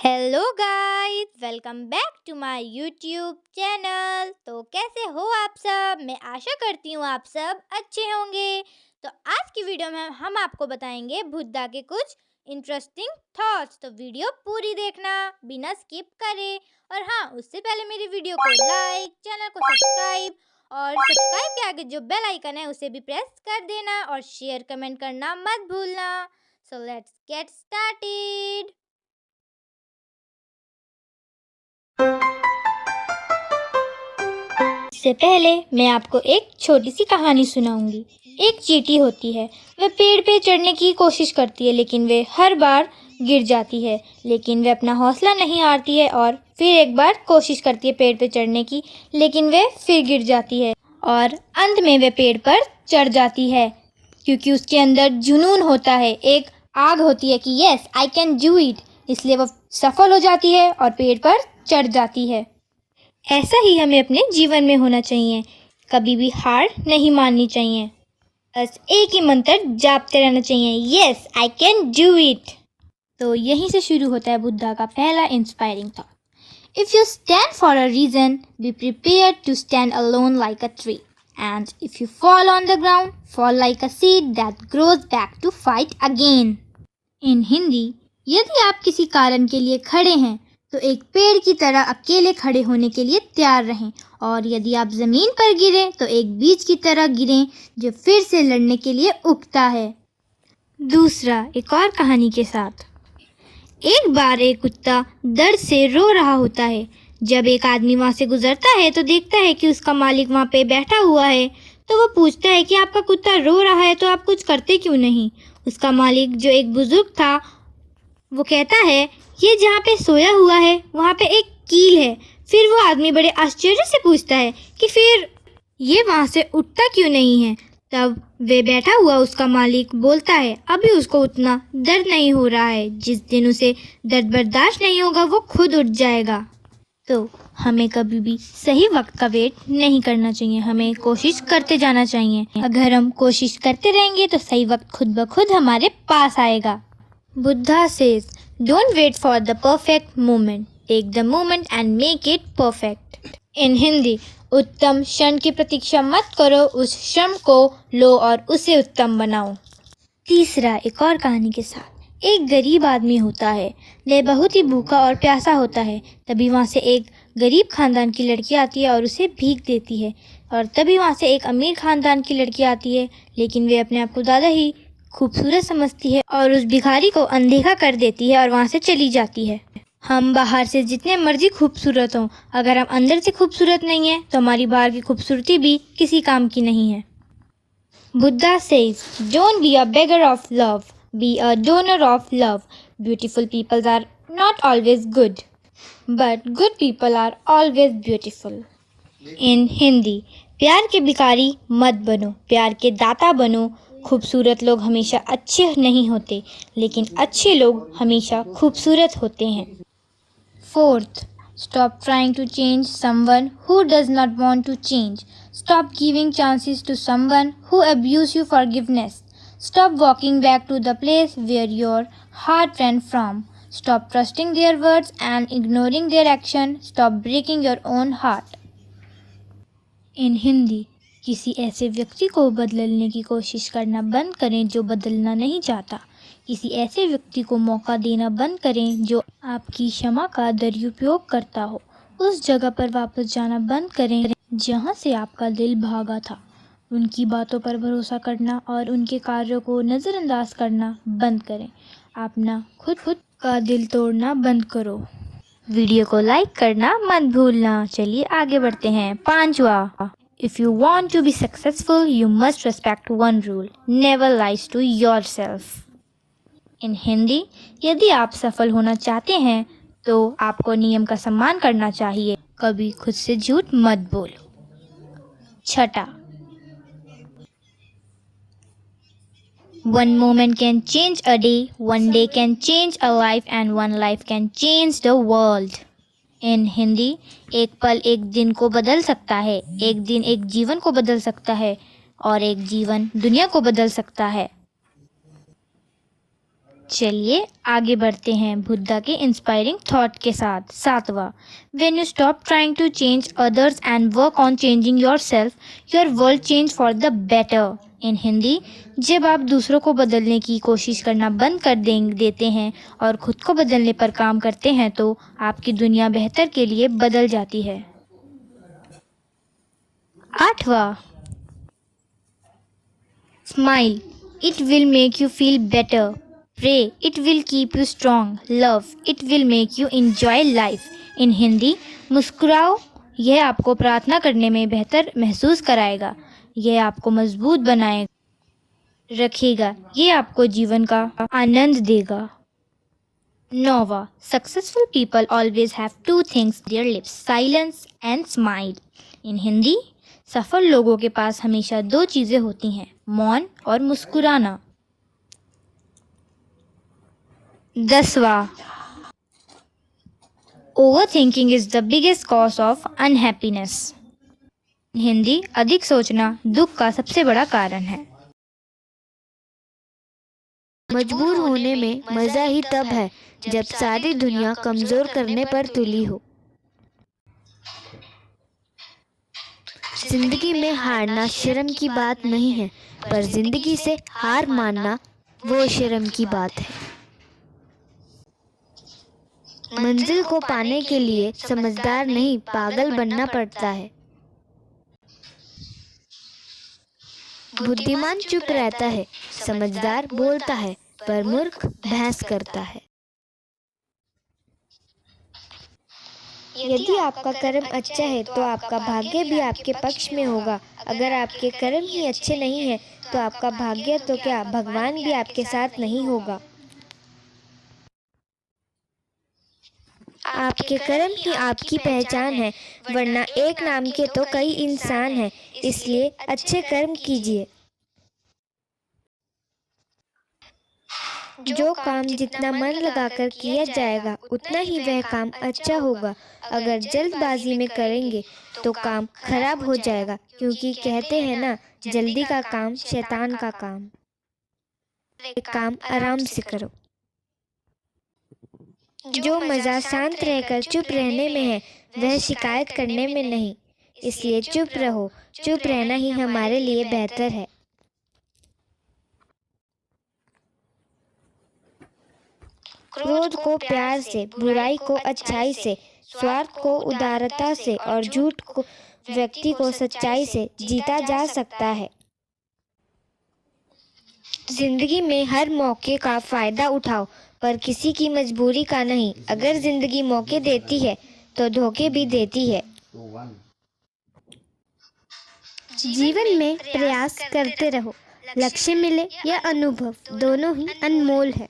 Hello guys, welcome back to my YouTube channel. तो कैसे हो आप सब? मैं आशा करती हूँ आप सब अच्छे होंगे। तो आज की वीडियो में हम आपको बताएंगे बुद्धा के कुछ इंटरेस्टिंग थॉट्स। तो वीडियो पूरी देखना बिना स्किप करे। और हाँ, उससे पहले मेरी वीडियो को लाइक, चैनल को सब्सक्राइब और सब्सक्राइब के आगे जो बेल आइकन है उसे भी प्रेस कर देना और शेयर कमेंट करना मत भूलना। So let's get started. इससे पहले मैं आपको एक छोटी सी कहानी सुनाऊंगी। एक चींटी होती है। वह पेड़ पे चढ़ने की कोशिश करती है, लेकिन वह हर बार गिर जाती है। लेकिन वह अपना हौसला नहीं हारती है और फिर एक बार कोशिश करती है पेड़ पे चढ़ने की, लेकिन वह फिर गिर जाती है और अंत में वह पेड़ पर चढ़ जाती है, क्योंकि उसके अंदर जुनून होता है, एक आग होती है कि yes I can do it. इसलिए वह सफल हो जाती है और पेड़ पर चढ़ जाती है। ऐसा ही हमें अपने जीवन में होना चाहिए। कभी भी हार नहीं माननी चाहिए। बस एक ही मंत्र जापते रहना चाहिए, yes I can do it. तो यहीं से शुरू होता है बुद्धा का पहला inspiring thought. If you stand for a reason, be prepared to stand alone like a tree, and if you fall on the ground, fall like a seed that grows back to fight again. In Hindi, यदि आप किसी कारण के लिए खड़े हैं तो एक पेड़ की तरह अकेले खड़े होने के लिए तैयार रहें, और यदि आप जमीन पर गिरें तो एक बीज की तरह गिरें जो फिर से लड़ने के लिए उगता है। दूसरा, एक और कहानी के साथ। एक बार एक कुत्ता दर्द से रो रहा होता है। जब एक आदमी वहाँ से गुजरता है तो देखता है कि उसका मालिक वहाँ पे बैठा हुआ है। तो वो पूछता है कि आपका कुत्ता रो रहा है तो आप कुछ करते क्यों नहीं? उसका मालिक, जो एक बुजुर्ग था, वो कहता है, ये जहाँ पे सोया हुआ है वहाँ पे एक कील है। फिर वो आदमी बड़े आश्चर्य से पूछता है कि फिर ये वहाँ से उठता क्यों नहीं है? तब वे बैठा हुआ उसका मालिक बोलता है, अभी उसको उतना दर्द नहीं हो रहा है। जिस दिन उसे दर्द बर्दाश्त नहीं होगा वो खुद उठ जाएगा। तो हमें कभी भी सही वक्त का वेट नहीं करना चाहिए, हमें कोशिश करते जाना चाहिए। अगर हम कोशिश करते रहेंगे तो सही वक्त खुद ब खुद हमारे पास आएगा। Buddha says, don't wait for the perfect moment. Take the moment and make it perfect. In Hindi, उत्तम क्षण की प्रतीक्षा मत करो, उस क्षण को लो और उसे उत्तम बनाओ। तीसरा, एक और कहानी के साथ। एक गरीब आदमी होता है। वह बहुत ही भूखा और प्यासा होता है। तभी वहाँ से एक गरीब खानदान की लड़की आती है और उसे भीख देती है। और तभी वहाँ से एक अमीर खानदान की लड़की आती है, लेकिन वे अपने आप को ज़्यादा ही खूबसूरत समझती है और उस भिखारी को अनदेखा कर देती है और वहाँ से चली जाती है। हम बाहर से जितने मर्जी खूबसूरत हों, अगर हम अंदर से खूबसूरत नहीं हैं तो हमारी बाहर की खूबसूरती भी किसी काम की नहीं है। Buddha says, don't be a beggar of love, be a donor of love. Beautiful people are not always good, but good people are always beautiful. In Hindi, प्यार के भिखारी मत बनो, प्यार के दाता बनो। खूबसूरत लोग हमेशा अच्छे नहीं होते, लेकिन अच्छे लोग हमेशा खूबसूरत होते हैं। Fourth, stop trying to change someone who does not want to change. Stop giving chances to someone who abuse you forgiveness. Stop walking back to the place where your heart ran from. Stop trusting their words and ignoring their action. Stop breaking your own heart. इन हिंदी, किसी ऐसे व्यक्ति को बदलने की कोशिश करना बंद करें जो बदलना नहीं चाहता। किसी ऐसे व्यक्ति को मौका देना बंद करें जो आपकी क्षमा का दुरुपयोग करता हो। उस जगह पर वापस जाना बंद करें जहां से आपका दिल भागा था। उनकी बातों पर भरोसा करना और उनके कार्यों को नज़रअंदाज करना बंद करें। अपना खुद का दिल तोड़ना बंद करो। वीडियो को लाइक करना मत भूलना। चलिए आगे बढ़ते हैं। पांचवा, if you want to be successful you must respect one rule, never lies to yourself. In Hindi, यदि आप सफल होना चाहते हैं तो आपको नियम का सम्मान करना चाहिए, कभी खुद से झूठ मत बोलो। छठा, one moment can change a day, one day can change a life and one life can change the world. इन हिंदी, एक पल एक दिन को बदल सकता है, एक दिन एक जीवन को बदल सकता है और एक जीवन दुनिया को बदल सकता है। चलिए आगे बढ़ते हैं बुद्धा के इंस्पायरिंग थॉट के साथ। 7वां, when you stop trying to change others and work on changing yourself, your world change for the better. In Hindi, जब आप दूसरों को बदलने की कोशिश करना बंद कर देते हैं और खुद को बदलने पर काम करते हैं तो आपकी दुनिया बेहतर के लिए बदल जाती है। 8वां, smile, it will make you feel better. Pray, it will keep you strong. Love, it will make you enjoy life. इन हिंदी, मुस्कुराओ, यह आपको प्रार्थना करने में बेहतर महसूस कराएगा, यह आपको मजबूत बनाए रखेगा, यह आपको जीवन का आनंद देगा। 9वां, successful people always have two things their lips, silence and smile. In Hindi, सफल लोगों के पास हमेशा दो चीज़ें होती हैं, मौन और मुस्कुराना। 10वां, over thinking is the biggest cause of unhappiness. Hindi, अधिक सोचना दुख का सबसे बड़ा कारण है। मजबूर होने में मजा ही तब है जब सारी दुनिया कमजोर करने पर तुली हो। जिंदगी में हारना शर्म की बात नहीं है, पर जिंदगी से हार मानना वो शर्म की बात है। मंजिल को पाने के लिए समझदार नहीं पागल बनना पड़ता है। बुद्धिमान चुप रहता है, समझदार बोलता है, पर मूर्ख बहस करता है। यदि आपका कर्म अच्छा है तो आपका भाग्य भी आपके पक्ष में होगा। अगर आपके कर्म ही अच्छे नहीं है तो आपका भाग्य तो क्या, भगवान भी आपके साथ नहीं होगा। आपके कर्म ही आपकी पहचान है, वरना एक नाम के तो कई इंसान हैं। इसलिए अच्छे कर्म कीजिए। जो काम जितना मन लगाकर किया जाएगा उतना ही वह काम अच्छा होगा। अगर जल्दबाजी में करेंगे तो काम खराब हो जाएगा, क्योंकि कहते हैं ना, जल्दी का काम शैतान का काम। एक काम आराम से करो। जो मज़ा शांत रहकर चुप रहने में है वह शिकायत करने में नहीं। इसलिए चुप रहो, चुप रहना ही हमारे लिए बेहतर है। क्रोध को प्यार से, बुराई को अच्छाई से, स्वार्थ को उदारता से और झूठ को व्यक्ति को सच्चाई से जीता जा सकता है। जिंदगी में हर मौके का फायदा उठाओ, पर किसी की मजबूरी का नहीं। अगर जिंदगी मौके देती है तो धोखे भी देती है। जीवन में प्रयास करते रहो, लक्ष्य मिले या अनुभव, दोनों ही अनमोल है।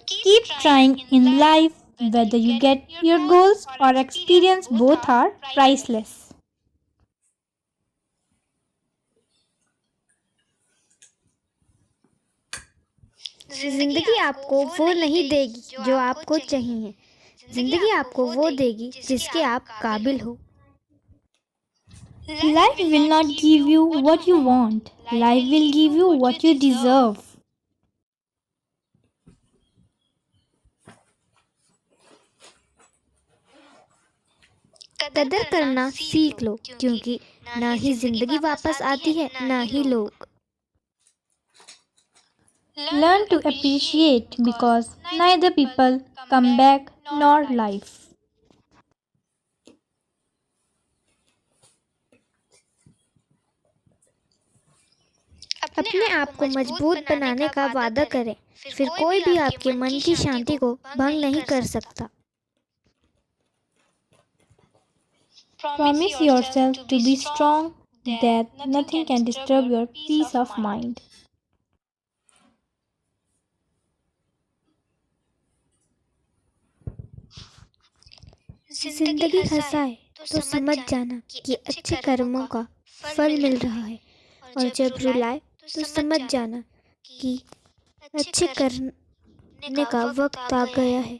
Keep trying in life, whether you get your goals or experience, both are priceless. जिंदगी आपको वो नहीं देगी जो आपको चाहिए, जिंदगी आपको वो देगी जिसके आप काबिल हो। Life will not give you what you want, life will give you what you deserve. कदर करना सीख लो, क्योंकि ना ही जिंदगी वापस आती है ना ही लोग। Learn to appreciate because neither people come back nor life. अपने आप को मजबूत बनाने का वादा करें, फिर कोई भी आपके मन की शांति को भंग नहीं कर सकता। Promise yourself to be strong, that nothing can disturb your peace of mind. जिंदगी हंसाए तो समझ जाना कि अच्छे कर्मों का फल मिल रहा है, और जब रुलाए तो समझ जाना कि अच्छे करने का वक्त आ गया है।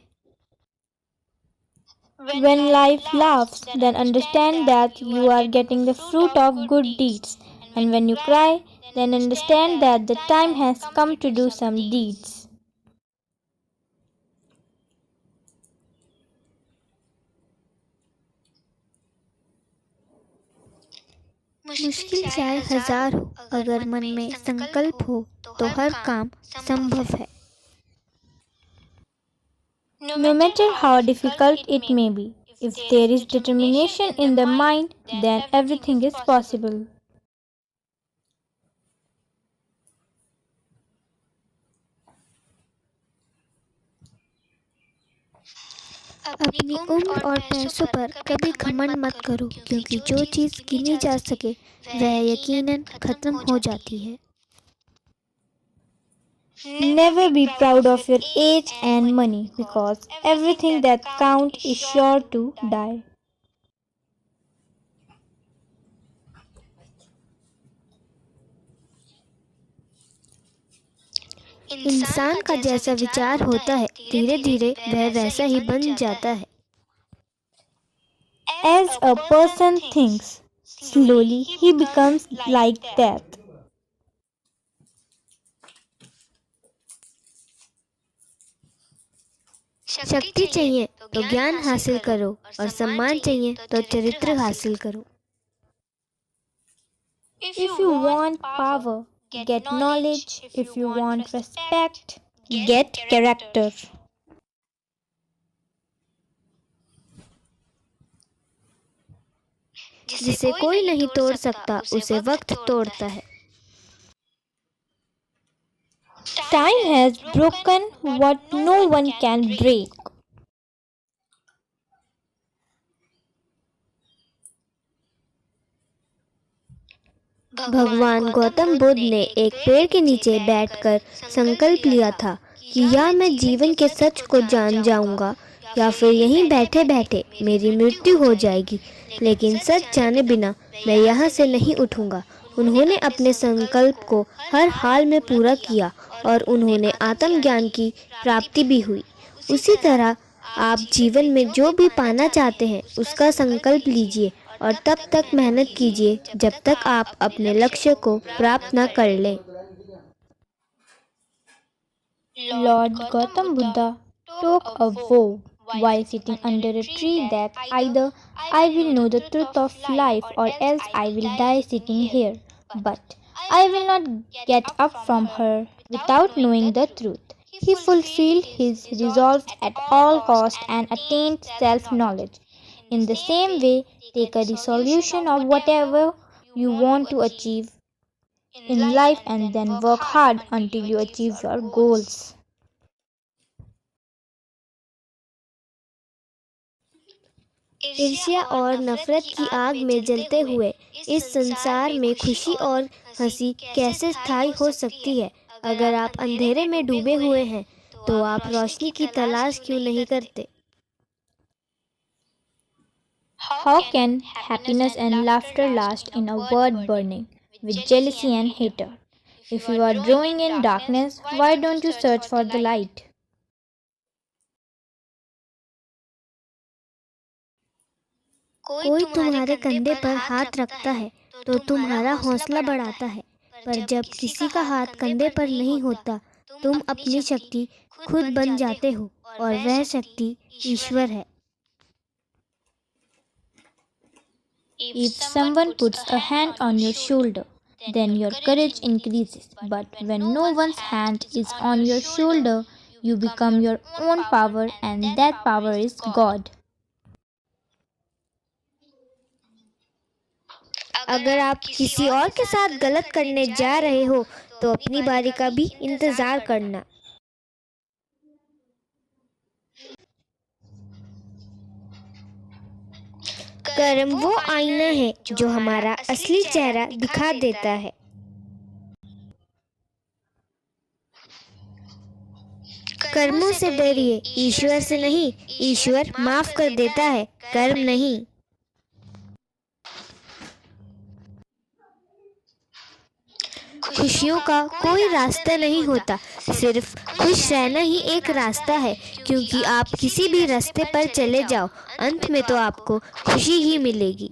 When life laughs, then understand that you are getting the fruit of good deeds. And when you cry, then understand that the time has come to do some deeds. मुश्किल चाहे हजार हो, अगर मन में संकल्प हो तो हर काम संभव है। No matter how difficult it may be, if there is determination in the mind, then everything is possible. अपनी उम्र और पैसों पर कभी घमंड मत करो, क्योंकि जो चीज़ गिनी जा सके वह यकीनन खत्म हो जाती है। Never be proud of your age and money, because everything that counts is sure to die. इंसान का जैसा विचार होता है, धीरे धीरे वह वैसा ही बन जाता है। As a person thinks, slowly he becomes like that. शक्ति चाहिए तो ज्ञान हासिल करो, और सम्मान चाहिए तो चरित्र हासिल करो। If you want power, get knowledge. If you want respect, get character. जिसे कोई नहीं तोड़ सकता, उसे वक्त तोड़ता है। Time has broken what no one can break. भगवान गौतम बुद्ध ने एक पेड़ के नीचे बैठकर संकल्प लिया था कि या मैं जीवन के सच को जान जाऊंगा, या फिर यहीं बैठे बैठे मेरी मृत्यु हो जाएगी, लेकिन सच जाने बिना मैं यहाँ से नहीं उठूंगा। उन्होंने अपने संकल्प को हर हाल में पूरा किया और उन्होंने आत्मज्ञान की प्राप्ति भी हुई। उसी तरह आप जीवन में जो भी पाना चाहते हैं उसका संकल्प लीजिए और तब तक मेहनत कीजिए जब तक आप अपने लक्ष्य को प्राप्त न कर लें। Lord Gautam Buddha took a vow while sitting under a tree that either I will know the truth of life or else I will die sitting here. But I will not get up from her without knowing the truth. He fulfilled his resolve at all cost and attained self-knowledge. In the same way, take a resolution of whatever you want to achieve in life and then work hard until you achieve your goals. ईर्ष्या और नफरत की आग में जलते हुए इस संसार में खुशी और हंसी कैसे स्थायी हो सकती है? अगर आप अंधेरे में डूबे हुए हैं तो आप रोशनी की तलाश क्यों नहीं करते? How can happiness and laughter last in a world burning with jealousy and hatred? If you are drawing in darkness, why don't you search for the light? कोई तुम्हारे कंधे पर हाथ रखता है तो तुम्हारा हौसला बढ़ाता है, पर जब किसी का हाथ कंधे पर नहीं होता, तुम अपनी शक्ति खुद बन जाते हो और वह शक्ति ईश्वर है। If someone puts a hand on your shoulder, then your courage increases. But when no one's hand is on your shoulder, you become your own power, and that power is God. अगर आप किसी और के साथ गलत करने जा रहे हो तो अपनी बारी का भी इंतजार करना। कर्म वो आईना है जो हमारा असली चेहरा दिखा देता है। कर्मों से डरिए, ईश्वर से नहीं। ईश्वर माफ कर देता है, कर्म नहीं। खुशियों का कोई रास्ता नहीं होता, सिर्फ खुश रहना ही एक रास्ता है, क्योंकि आप किसी भी रास्ते पर चले जाओ, अंत में तो आपको खुशी ही मिलेगी।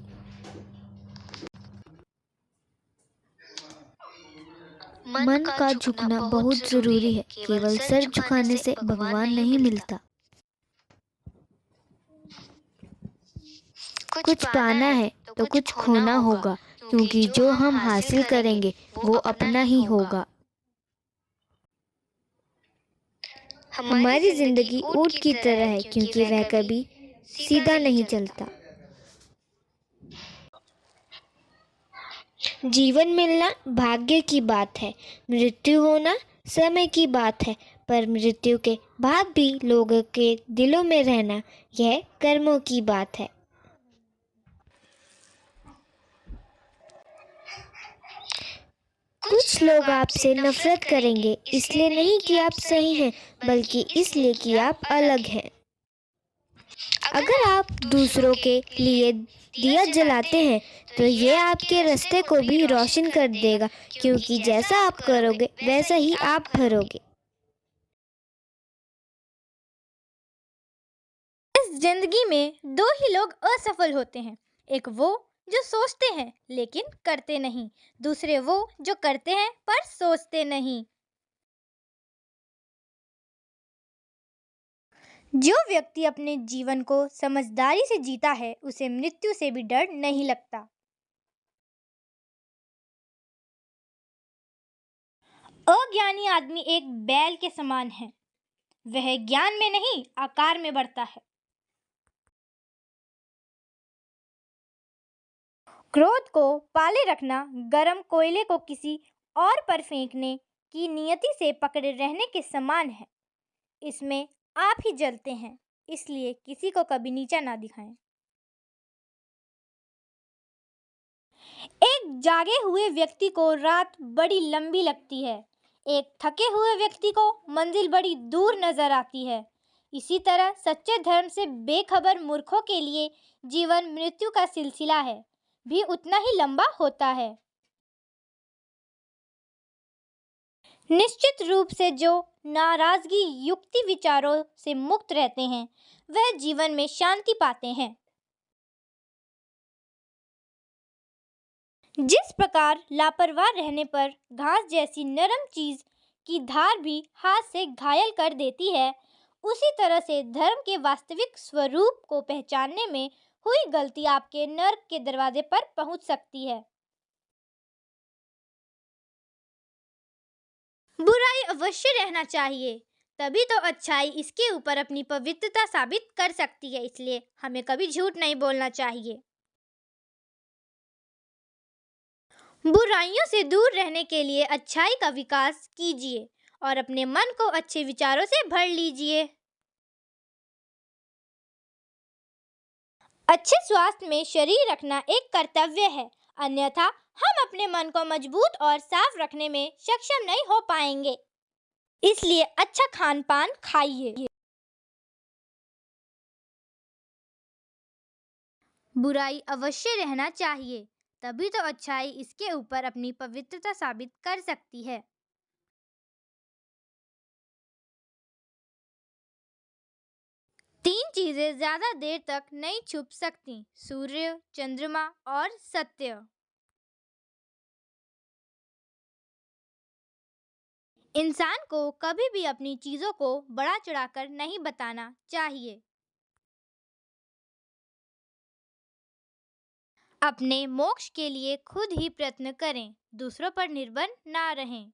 मन का झुकना बहुत जरूरी है। केवल सर झुकाने से भगवान नहीं मिलता। कुछ पाना है तो कुछ खोना होगा, क्योंकि जो हम हासिल करेंगे वो अपना ही होगा। हमारी जिंदगी ऊंट की तरह है, क्योंकि वह कभी सीधा नहीं चलता। जीवन मिलना भाग्य की बात है, मृत्यु होना समय की बात है, पर मृत्यु के बाद भी लोगों के दिलों में रहना यह कर्मों की बात है। कुछ लोग आपसे नफरत करेंगे, इसलिए नहीं कि आप सही हैं, बल्कि इसलिए कि आप अलग हैं। अगर आप दूसरों के लिए दिया जलाते हैं तो ये आपके रास्ते को भी रोशन कर देगा, क्योंकि जैसा आप करोगे वैसा ही आप भरोगे। इस जिंदगी में दो ही लोग असफल होते हैं, एक वो जो सोचते हैं लेकिन करते नहीं, दूसरे वो जो करते हैं पर सोचते नहीं। जो व्यक्ति अपने जीवन को समझदारी से जीता है उसे मृत्यु से भी डर नहीं लगता। अज्ञानी आदमी एक बैल के समान है, वह ज्ञान में नहीं आकार में बढ़ता है। क्रोध को पाले रखना गरम कोयले को किसी और पर फेंकने की नियति से पकड़े रहने के समान है। इसमें आप ही जलते हैं, इसलिए किसी को कभी नीचा ना दिखाएं। एक जागे हुए व्यक्ति को रात बड़ी लंबी लगती है, एक थके हुए व्यक्ति को मंजिल बड़ी दूर नजर आती है। इसी तरह सच्चे धर्म से बेखबर मूर्खों के लिए जीवन मृत्यु का सिलसिला है भी उतना ही लंबा होता है। निश्चित रूप से जो नाराजगी युक्ति विचारों से मुक्त रहते हैं वह जीवन में शांति पाते हैं। जिस प्रकार लापरवाह रहने पर घास जैसी नरम चीज की धार भी हाथ से घायल कर देती है, उसी तरह से धर्म के वास्तविक स्वरूप को पहचानने में हुई गलती आपके नर्क के दरवाजे पर पहुंच सकती है। बुराई अवश्य रहना चाहिए, तभी तो अच्छाई इसके ऊपर अपनी पवित्रता साबित कर सकती है, इसलिए हमें कभी झूठ नहीं बोलना चाहिए। बुराइयों से दूर रहने के लिए अच्छाई का विकास कीजिए और अपने मन को अच्छे विचारों से भर लीजिए। अच्छे स्वास्थ्य में शरीर रखना एक कर्तव्य है, अन्यथा हम अपने मन को मजबूत और साफ रखने में सक्षम नहीं हो पाएंगे। इसलिए अच्छा खान पान खाइए। बुराई अवश्य रहना चाहिए, तभी तो अच्छाई इसके ऊपर अपनी पवित्रता साबित कर सकती है। तीन चीजें ज्यादा देर तक नहीं छुप सकती, सूर्य, चंद्रमा और सत्य। इंसान को कभी भी अपनी चीजों को बड़ा चढ़ाकर नहीं बताना चाहिए। अपने मोक्ष के लिए खुद ही प्रयत्न करें, दूसरों पर निर्भर ना रहें।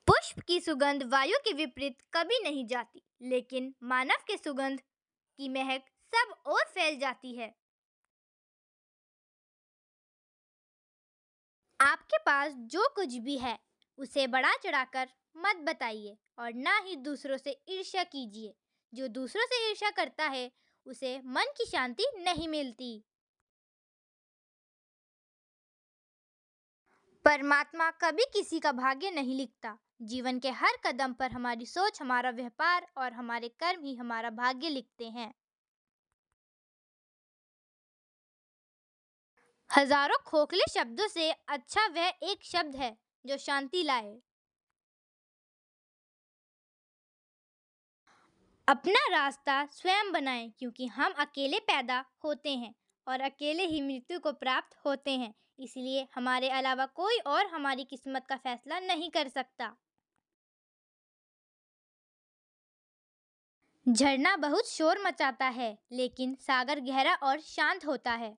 पुष्प की सुगंध वायु के विपरीत कभी नहीं जाती, लेकिन मानव के सुगंध की महक सब ओर फैल जाती है। आपके पास जो कुछ भी है उसे बढ़ा चढ़ाकर मत बताइए और ना ही दूसरों से ईर्ष्या कीजिए। जो दूसरों से ईर्ष्या करता है उसे मन की शांति नहीं मिलती। परमात्मा कभी किसी का भाग्य नहीं लिखता। जीवन के हर कदम पर हमारी सोच, हमारा व्यवहार और हमारे कर्म ही हमारा भाग्य लिखते हैं। हजारों खोखले शब्दों से अच्छा वह एक शब्द है जो शांति लाए। अपना रास्ता स्वयं बनाएं, क्योंकि हम अकेले पैदा होते हैं और अकेले ही मृत्यु को प्राप्त होते हैं। इसलिए हमारे अलावा कोई और हमारी किस्मत का फैसला नहीं कर सकता। झरना बहुत शोर मचाता है, लेकिन सागर गहरा और शांत होता है।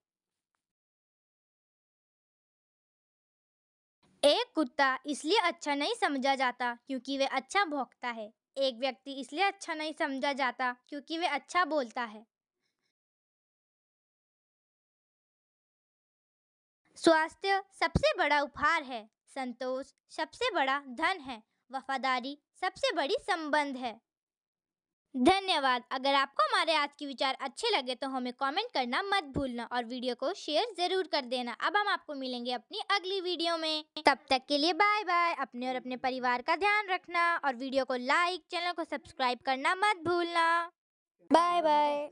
एक कुत्ता इसलिए अच्छा नहीं समझा जाता क्योंकि वह अच्छा भौंकता है। एक व्यक्ति इसलिए अच्छा नहीं समझा जाता क्योंकि वह अच्छा बोलता है। स्वास्थ्य सबसे बड़ा उपहार है। संतोष सबसे बड़ा धन है। वफादारी सबसे बड़ी संबंध है। धन्यवाद। अगर आपको हमारे आज के विचार अच्छे लगे तो हमें कमेंट करना मत भूलना और वीडियो को शेयर जरूर कर देना। अब हम आपको मिलेंगे अपनी अगली वीडियो में। तब तक के लिए बाय बाय। अपने और अपने परिवार का ध्यान रखना और वीडियो को लाइक, चैनल को सब्सक्राइब करना मत भूलना। Bye bye.